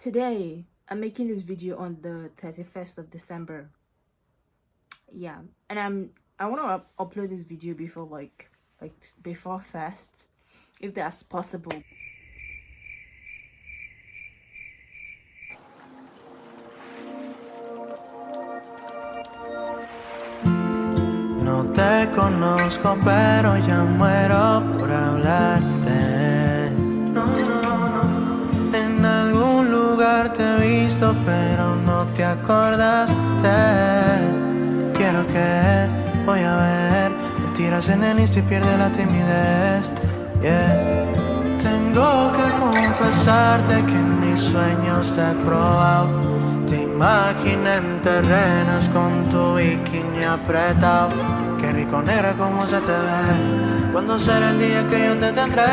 Today I'm making this video on the 31st of December. Yeah, and I want to upload this video before like before fast, if that's possible. No te conozco, pero ya muero por hablarte. No, no, no. En algún lugar te he visto, pero no te acordaste. Quiero que voy a ver. Me tiras en el Insta y pierde la timidez. Yeah. Tengo que confesarte que en mis sueños te he probado. Te imaginé en terrenos con tu bikini apretado. Qué rico negra como se te ve. ¿Cuándo será el día que yo te tendré?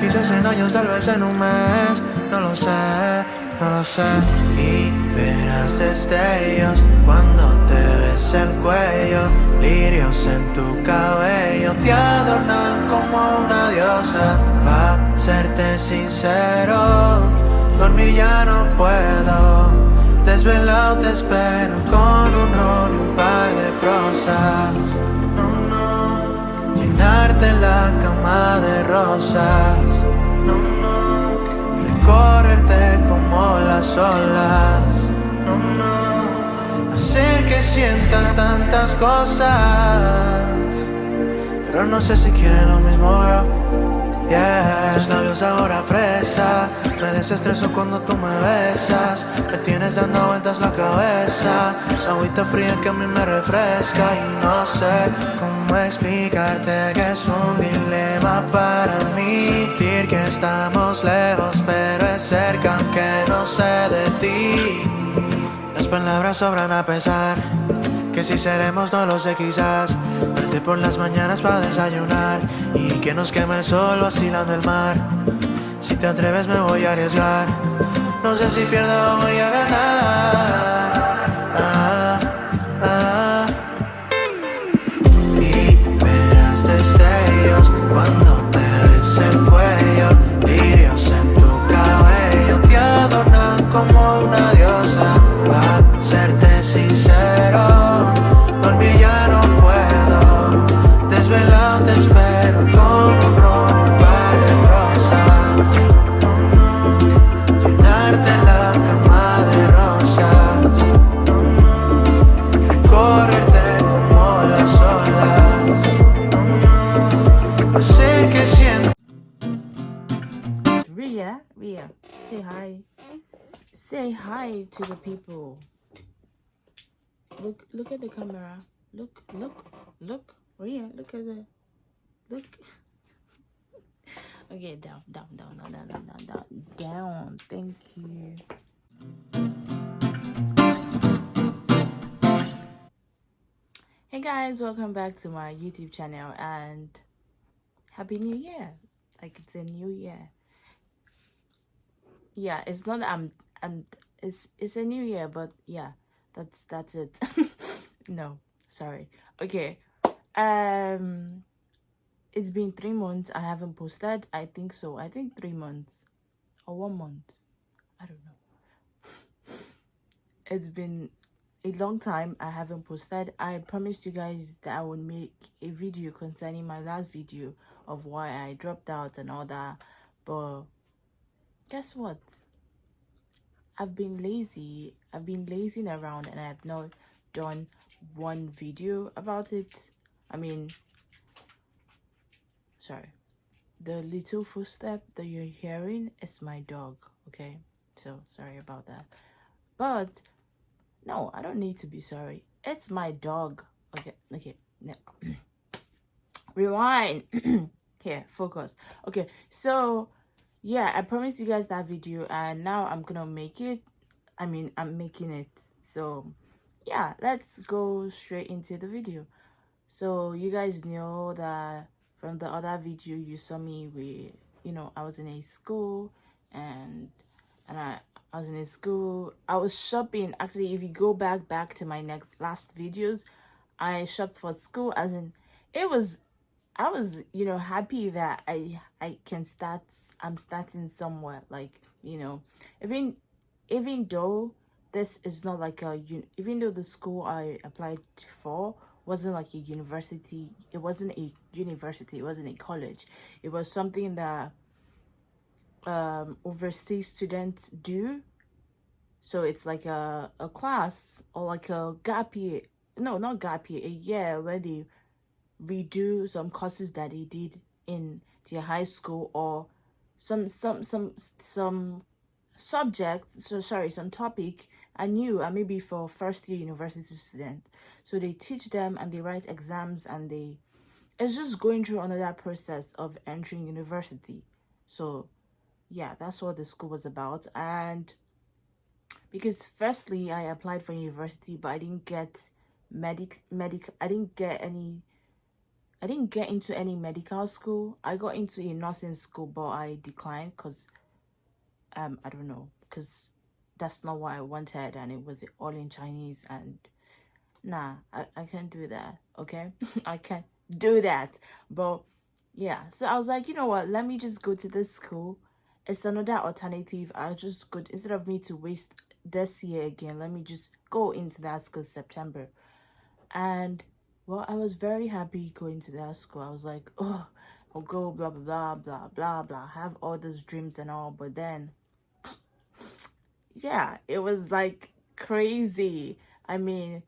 Quizás en años, tal vez en un mes. No lo sé, no lo sé. Y verás destellos cuando te ves el cuello. Lirios en tu cabello te adornan como una diosa. Pa' serte sincero, dormir ya no puedo. Desvelado te espero con un ron y un par de prosas. No, no, llenarte la cama de rosas. No, no, recorrerte como las olas. No, no, hacer que sientas tantas cosas. Pero no sé si quieres lo mismo, girl. Yeah. Tus labios sabor a fresa. Me desestreso cuando tú me besas. Me tienes dando vueltas la cabeza. Agüita fría que a mí me refresca. Y no sé cómo explicarte que es un dilema para mí. Sentir que estamos lejos, pero es cerca aunque no sé de ti. Las palabras sobran a pesar. Que si seremos no lo sé quizás. Verte por las mañanas para desayunar. Y que nos queme el sol vacilando el mar. Si te atreves me voy a arriesgar. No sé si pierdo o voy a ganar. Y verás destellos cuando te ves el cuello. Lirios en tu cabello te adornan como una diosa. Pa' serte sincero, dormir ya no puedo. Desvelado te espero con un ron y un par de rosas. No, no, llenarte la cama de rosas. No, no, recorrerte como las olas. No, no, hacer que sientas. Ria, say hi. Say hi to the people. Look at the camera. Look. Ria, look at the look. Okay, down. Thank you. Hey guys, welcome back to my YouTube channel and Happy New Year. Like it's a new year. Yeah, it's not it's a new year, but yeah, that's it. No, sorry. Okay. It's been 3 months I haven't posted. I think so. I think 3 months or 1 month. I don't know. It's been a long time I haven't posted. I promised you guys that I would make a video concerning my last video of why I dropped out and all that, but guess what? I've been lazy. I've been lazing around and I've not done one video about it. I mean, sorry. The little footstep that you're hearing is my dog, okay? So, sorry about that. But, no, I don't need to be sorry. It's my dog. Okay. No. Rewind. Here, focus. Okay, so yeah, I promised you guys that video and now I'm gonna make it. I'm making it. So yeah, let's go straight into the video. So you guys know that from the other video you saw me with, I was in a school and I was in a school. I was shopping. Actually, if you go back to my last videos, I shopped for school, as in I was happy that I can start. I'm starting somewhere. Like you know. Even though this is not like even though the school I applied for wasn't like a university, it wasn't a university, it wasn't a college, it was something that overseas students do. So it's like a class or like a gap year, no, not gap year, a year where they redo some courses that they did in their high school, or some subject, so sorry, some topic anew, and maybe for first year university student. So they teach them and they write exams, and it's just going through another process of entering university. So yeah, that's what the school was about. And because firstly I applied for university, but I didn't get I didn't get into any medical school. I got into a nursing school, but I declined because I don't know, because that's not what I wanted, and it was all in Chinese, and nah, I can't do that, okay? I can't do that. But yeah, so I was like, you know what, let me just go to this school. It's another alternative. I'll just go instead of me to waste this year again, let me just go into that school September. And well, I was very happy going to that school. I was like, oh, I'll go, blah blah blah blah blah blah, have all those dreams and all. But then yeah, it was like crazy. I mean,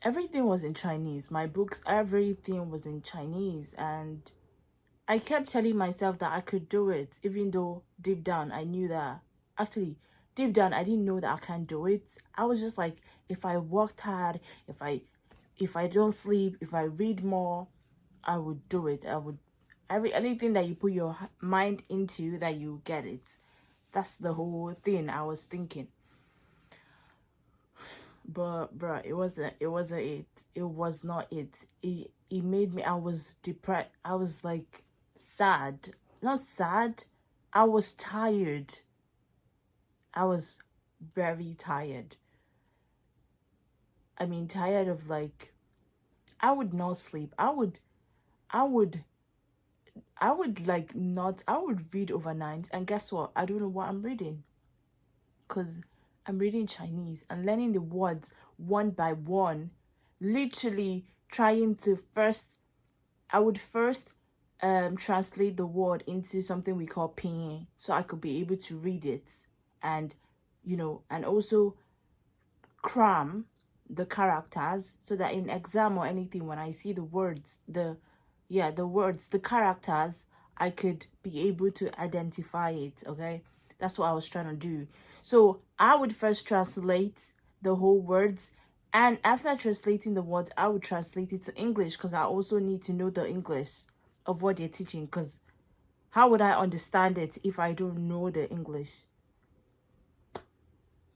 everything was in Chinese. My books, everything was in Chinese. And I kept telling myself that I could do it, even though deep down I knew that. Actually, deep down I didn't know that I can't do it. I was just like, if I worked hard, if I don't sleep, if I read more, I would do it. I would anything that you put your mind into, that you get it. That's the whole thing I was thinking. But bruh, it wasn't it. It was not it. It made me, I was depressed. I was like sad. Not sad. I was tired. I was very tired. I mean, tired of like, I would not sleep. I would like not, I would read overnight, and guess what? I don't know what I'm reading, because I'm reading Chinese and learning the words one by one, literally trying to I would first translate the word into something we call pinyin, so I could be able to read it, and and also cram the characters, so that in exam or anything, when I see the words, the characters, I could be able to identify it. Okay, that's what I was trying to do. So I would first translate the whole words, and after translating the words, I would translate it to English, because I also need to know the English of what they're teaching, because how would I understand it if I don't know the English?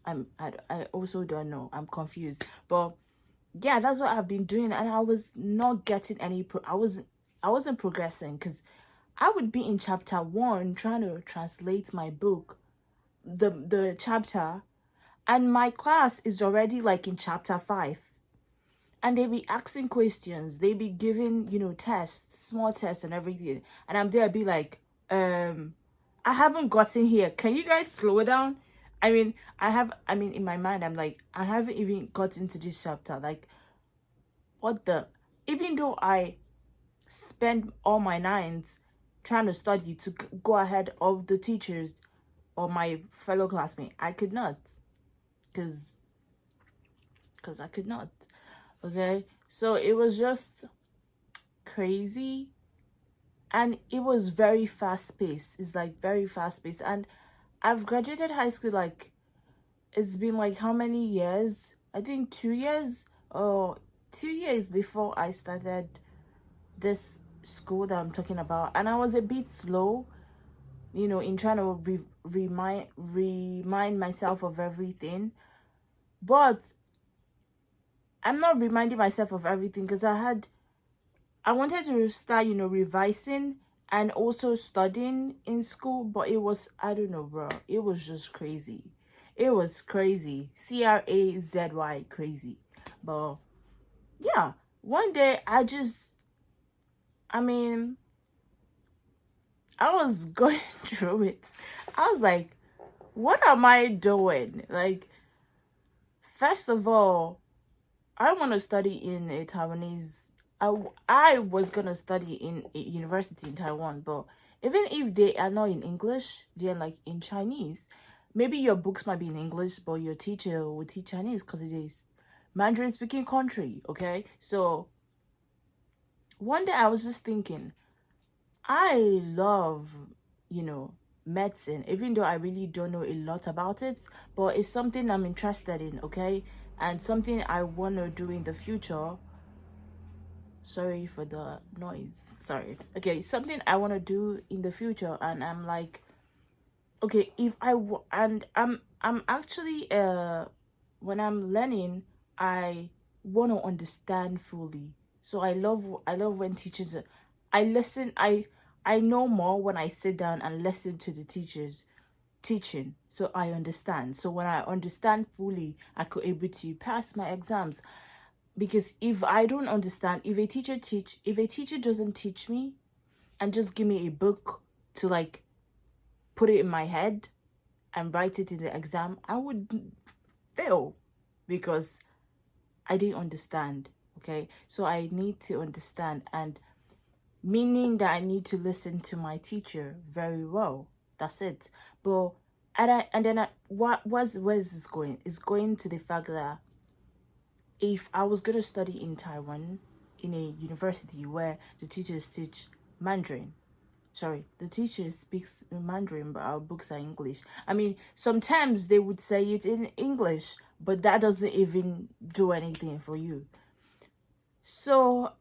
I also don't know. I'm confused. But yeah, that's what I've been doing, and I was not getting any I wasn't progressing, because I would be in chapter 1 trying to translate my book, the chapter, and my class is already like in chapter 5, and they be asking questions, they be giving tests, small tests and everything, and I'm there be like, I haven't gotten here, can you guys slow down? I mean, in my mind, I'm like, I haven't even got into this chapter. Like, what the? Even though I spend all my nights trying to study to go ahead of the teachers or my fellow classmates, I could not. Because I could not. Okay? So it was just crazy. And it was very fast-paced. It's like very fast-paced. And I've graduated high school, like, it's been like how many years? I think 2 years, or 2 years before I started this school that I'm talking about. And I was a bit slow, in trying to remind myself of everything. But I'm not reminding myself of everything, because I wanted to start, revising and also studying in school, but it was, I don't know, bro. It was just crazy. It was crazy. CRAZY, crazy. But yeah, one day I I was going through it. I was like, what am I doing? Like, first of all, I want to study in a Taiwanese. I was gonna study in a university in Taiwan, but even if they are not in English, they're like in Chinese. Maybe your books might be in English, but your teacher will teach Chinese because it is Mandarin speaking country. Okay, so one day I was just thinking, I love, medicine, even though I really don't know a lot about it, but it's something I'm interested in, okay? And something I want to do in the future. Sorry for the noise. Sorry. Okay, something I want to do in the future, and I'm like, okay, and I'm actually when I'm learning, I want to understand fully. So I love when teachers I listen I know more when I sit down and listen to the teachers teaching, so I understand. So when I understand fully, I could able to pass my exams. Because if I don't understand, if a teacher doesn't teach me and just give me a book to like put it in my head and write it in the exam, I would fail because I didn't understand. Okay, so I need to understand, and meaning that I need to listen to my teacher very well. That's it. But where's this going? It's going to the fact that if I was gonna study in Taiwan in a university where the teachers teach Mandarin, sorry, the teacher speaks Mandarin, but our books are English. I mean, sometimes they would say it in English, but that doesn't even do anything for you. So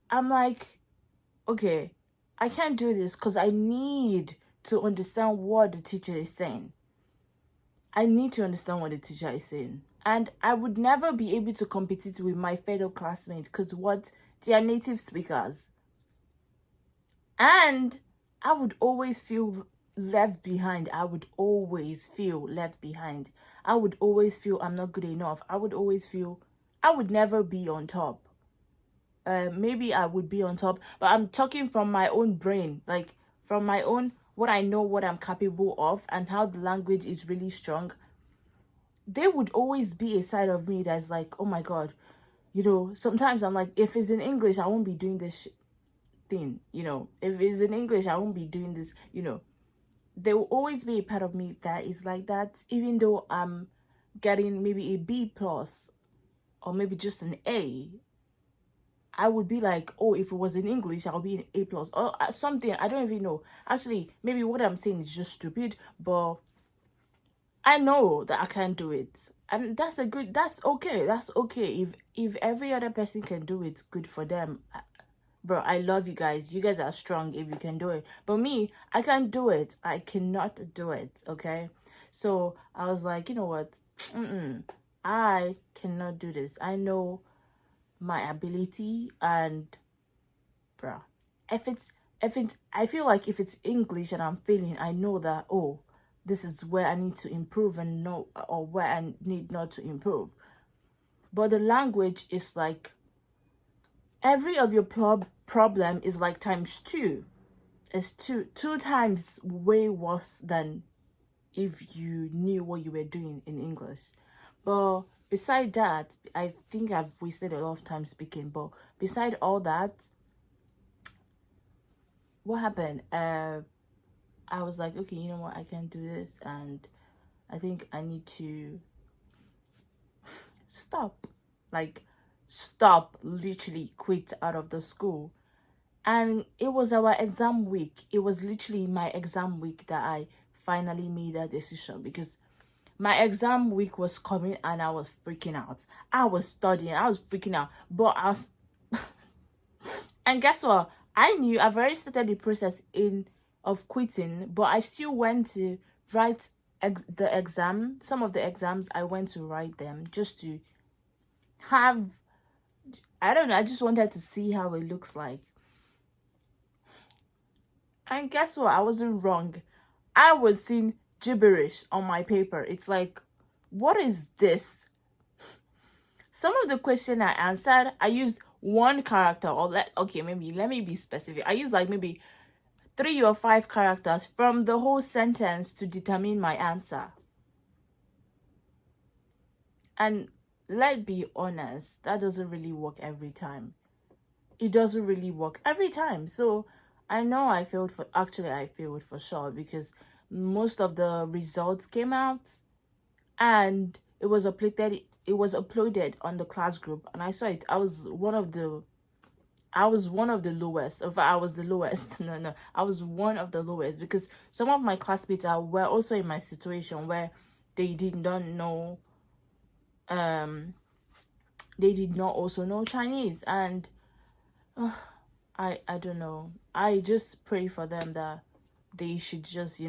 I'm like, okay, I can't do this because I need to understand what the teacher is saying. I need to understand what the teacher is saying. And I would never be able to compete with my fellow classmates because what they are native speakers. And I would always feel left behind. I would always feel left behind. I would always feel I'm not good enough. I would always feel I would never be on top. Maybe I would be on top, but I'm talking from my own brain, like from my own, what I know, what I'm capable of, and how the language is really strong. There would always be a side of me that's like, oh my God, sometimes I'm like, if it's in English, I won't be doing this thing, if it's in English, I won't be doing this, there will always be a part of me that is like that, even though I'm getting maybe a B plus or maybe just an A. I would be like, oh, if it was in English, I'll be an A plus or something. I don't even know. Actually, maybe what I'm saying is just stupid, but I know that I can't do it. And that's okay. That's okay. If every other person can do it, good for them. Bro, I love you guys. You guys are strong if you can do it. But me, I can't do it. I cannot do it, okay? So I was like, you know what? I cannot do this. I know my ability, and bruh, I feel like if it's English and I'm failing, I know that, oh, this is where I need to improve and know, or where I need not to improve. But the language is like every of your problem is like times two. It's two times way worse than if you knew what you were doing in English. But beside that, I think I've wasted a lot of time speaking. But beside all that, what happened? I was like, okay, you know what? I can do this, and I think I need to stop. Like, stop, literally quit out of the school. And it was our exam week. It was literally my exam week that I finally made that decision, because my exam week was coming and I was freaking out. I was studying, I was freaking out, but I was and guess what? I knew I've already started the process of quitting, but I still went to write the exam. Some of the exams I went to write them just to have, I don't know, I just wanted to see how it looks like. And guess what? I wasn't wrong. I was seeing gibberish on my paper. It's like, what is this? Some of the question I answered, I used one character, or maybe let me be specific. I used like maybe 3 or 5 characters from the whole sentence to determine my answer. And let's be honest, that doesn't really work every time. It doesn't really work every time. So I know I failed for sure, because most of the results came out and it was uploaded on the class group, and I saw it. I was one of the lowest. In fact, I was the lowest. No, I was one of the lowest, because some of my classmates were also in my situation where they did not know they did not also know Chinese, and I don't know. I just pray for them that they should just,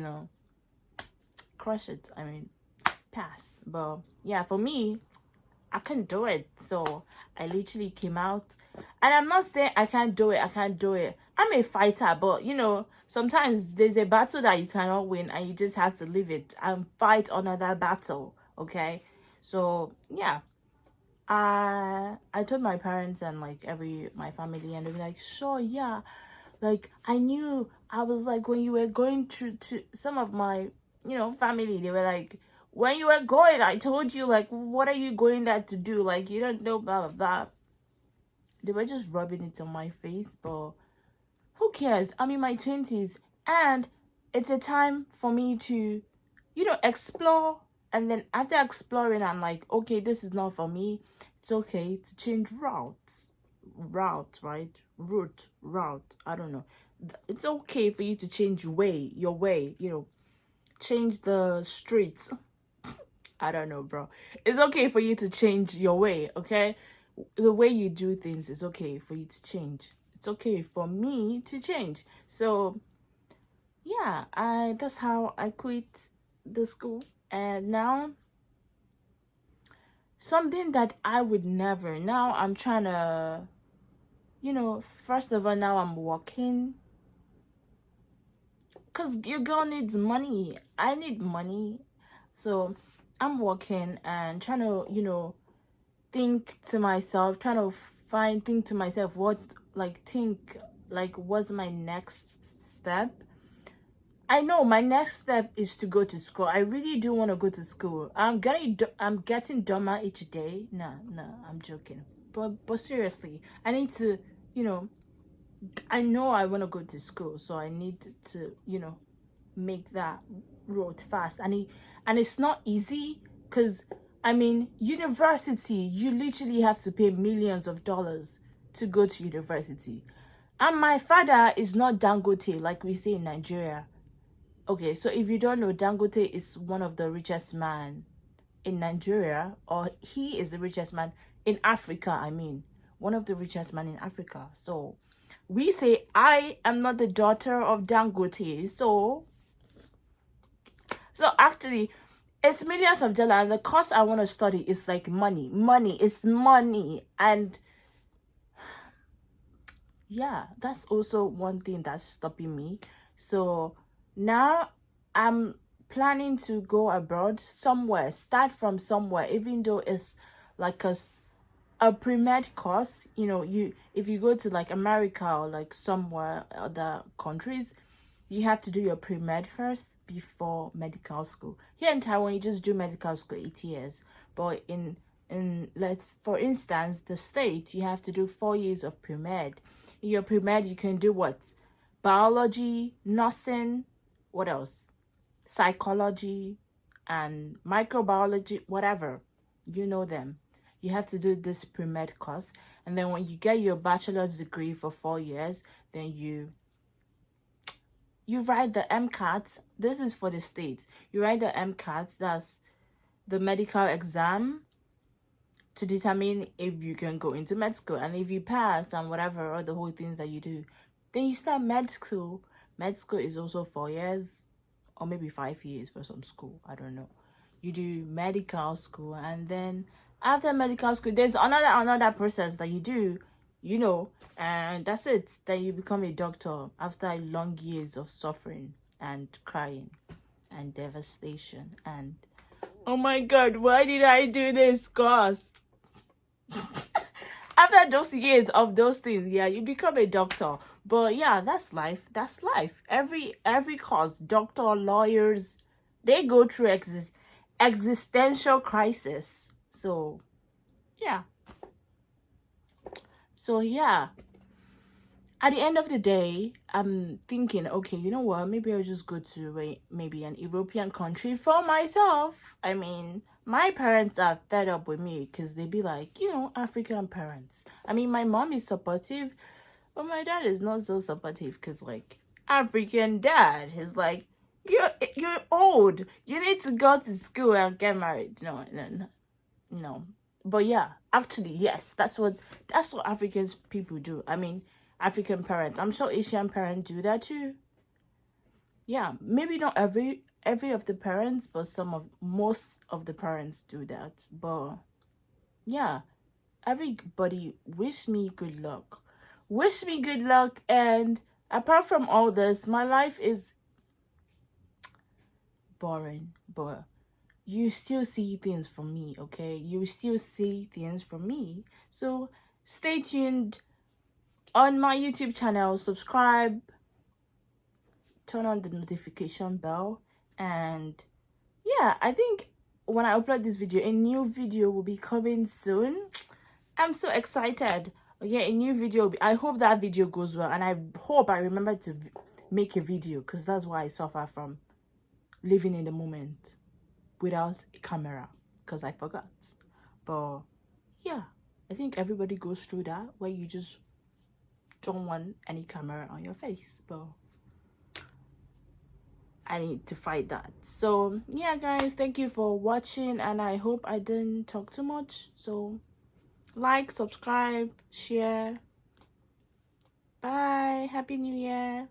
crush it. I mean, pass. But yeah, for me, I couldn't do it. So I literally came out, and I'm not saying I can't do it. I'm a fighter, but sometimes there's a battle that you cannot win, and you just have to live it and fight another battle. Okay, so yeah, I told my parents and like my family, and they were like, sure, yeah. Like, I knew. I was like, when you were going to some of my family, they were like, when you were going, I told you, like, what are you going there to do? Like, you don't know, blah, blah, blah. They were just rubbing it on my face, but who cares? I'm in my 20s, and it's a time for me to, explore. And then after exploring, I'm like, okay, this is not for me. It's okay to change route, right? Route. I don't know. It's okay for you to change your way, change the streets. I don't know, bro. It's okay for you to change your way, okay? The way you do things is okay for you to change. It's okay for me to change. So, yeah, that's how I quit the school. And now, something that I would never, now I'm trying to, first of all, now I'm working. Because your girl needs money. I need money. So I'm working and trying to, think to myself, what's my next step? I know my next step is to go to school. I really do want to go to school. I'm getting dumber each day. No, I'm joking. But seriously, I need to, I know I want to go to school, so I need to, make that road fast. And it's not easy, because I mean, university, you literally have to pay millions of dollars to go to university. And my father is not Dangote, like we say in Nigeria. Okay, so if you don't know, Dangote is one of the richest man in Nigeria, or he is the richest man in Africa. I mean, one of the richest men in Africa. So we say, I am not the daughter of Dangote. So actually, it's millions of dollars. And the course I want to study is like money. It's money. And yeah, that's also one thing that's stopping me. So now I'm planning to go abroad somewhere, start from somewhere, even though it's like a pre-med course. If you go to like America or like somewhere other countries, you have to do your pre-med first before medical school. Here in Taiwan, you just do medical school 8 years, but in for instance, the state, you have to do 4 years of pre-med. In your pre-med, you can do what? Biology, nursing, what else? Psychology and microbiology, whatever. You know them. You have to do this pre-med course, and then when you get your bachelor's degree for 4 years, then you write the MCAT. This is for the States. You write the MCAT, that's the medical exam, to determine if you can go into med school. And if you pass and whatever, all the whole things that you do, then you start med school. Med school is also 4 years, or maybe 5 years for some school. I don't know. You do medical school, and then after medical school, there's another process that you do, and that's it. Then you become a doctor after long years of suffering and crying and devastation. And oh my God, why did I do this course? After those years of those things, yeah, you become a doctor. But yeah, that's life. That's life. Every cause, doctor, lawyers, they go through existential crisis. So yeah. So yeah. At the end of the day, I'm thinking, okay, you know what? Maybe I'll just go to maybe an European country for myself. I mean, my parents are fed up with me because they be like, African parents. I mean, my mom is supportive, but my dad is not so supportive because, like, African dad is like, you're old. You need to go to school and get married. No. But yeah, actually, yes, that's what African people do. I mean, African parents. I'm sure Asian parents do that too. Yeah, maybe not every of the parents, but most of the parents do that. But yeah, everybody wish me good luck. Wish me good luck. And apart from all this, my life is boring, but you still see things from me, okay? You still see things from me. So stay tuned on my YouTube channel, subscribe, turn on the notification bell, and yeah, I think when I upload this video, a new video will be coming soon. I'm so excited. Okay, a new video. I hope that video goes well, and I hope I remember to make a video, because that's why I suffer from living in the moment without a camera, because I forgot. But yeah, I think everybody goes through that, where you just don't want any camera on your face, but I need to fight that. So yeah, guys, thank you for watching, and I hope I didn't talk too much. So like, subscribe, share. Bye. Happy New Year.